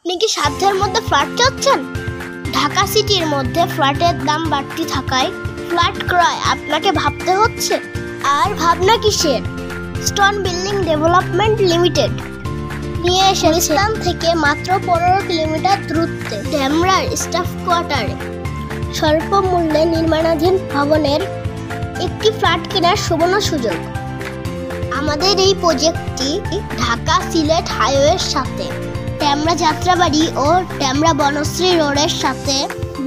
আপনি কি সাধ্যের মধ্যে ফ্ল্যাট চাচ্ছেন? ঢাকা সিটির মধ্যে ফ্ল্যাটের দাম বাড়তি থাকায় ফ্ল্যাট ক্রয় আপনাকে ভাবতে হচ্ছে। আর ভাবনা কিসের? স্টোন বিল্ডিং ডেভেলপমেন্ট লিমিটেড নিয়ে এসেছে ইসলাম থেকে মাত্র 15 কিলোমিটার দূরত্বে ডেমরার স্টাফ কোয়ার্টারে স্বল্প মূল্যে নির্মাণাধীন ভবনের একটি ফ্ল্যাট কেনার সুবর্ণ সুযোগ। আমাদের এই প্রজেক্টটি ঢাকা সিলেট হাইওয়ের সাথে ডেমরা যাত্রাবাড়ি ও ডেমরা বনশ্রী রোডের সাথে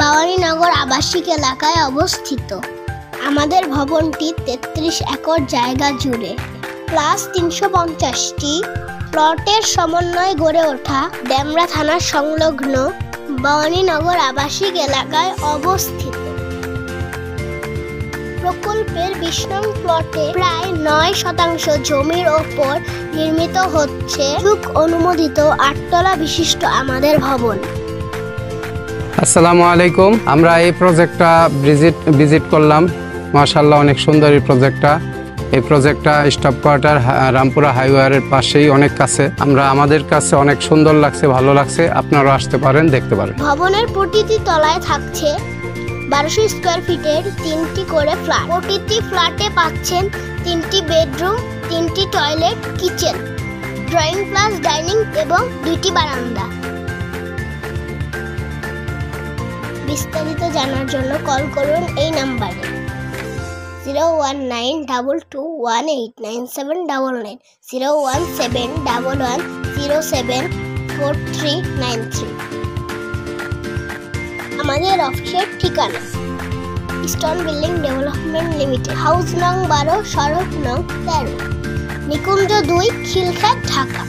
ভবানীনগর আবাসিক এলাকায় অবস্থিত। আমাদের ভবনটি 33 একর জায়গা জুড়ে প্লাস 350টি প্লটের সমন্বয়ে গড়ে ওঠা ডেমরা থানার সংলগ্ন ভবানীনগর আবাসিক এলাকায় অবস্থিত। প্রকল্পের 20 নং প্লটে প্রায় 9% জমির ওপর নির্মিত হচ্ছে অনুমোদিত 8 তলা বিশিষ্ট আমাদের ভবন। আসসালামু আলাইকুম। আমরা এই প্রজেক্টটা ভিজিট করলাম। মাশাআল্লাহ, অনেক সুন্দর এই প্রজেক্টটা। এই প্রজেক্টটা স্টাফ কোয়ার্টার রামপুরা হাইওয়ের পাশেই অনেক কাছে। আমাদের কাছে অনেক সুন্দর লাগছে, ভালো লাগছে। আপনারাও আসতে পারেন, দেখতে পারেন। ভবনের প্রতিটি তলায় থাকছে 1200 স্কয়ার ফিটের 3টি করে ফ্ল্যাট। প্রতিটি ফ্ল্যাটে পাচ্ছেন 3টি বেডরুম, 3টি toilet, kitchen, drawing plus dining এবং 2টি বারান্দা। বিস্তারিত জানার জন্য কল করুন এই নাম্বারে 01922189799 01711074393। আমাদের অফিসের ঠিকানা stone building development limited, house নং 12, সড়ক নং 13, নিকুঞ্জ 2, খিলক্ষেত, ঢাকা।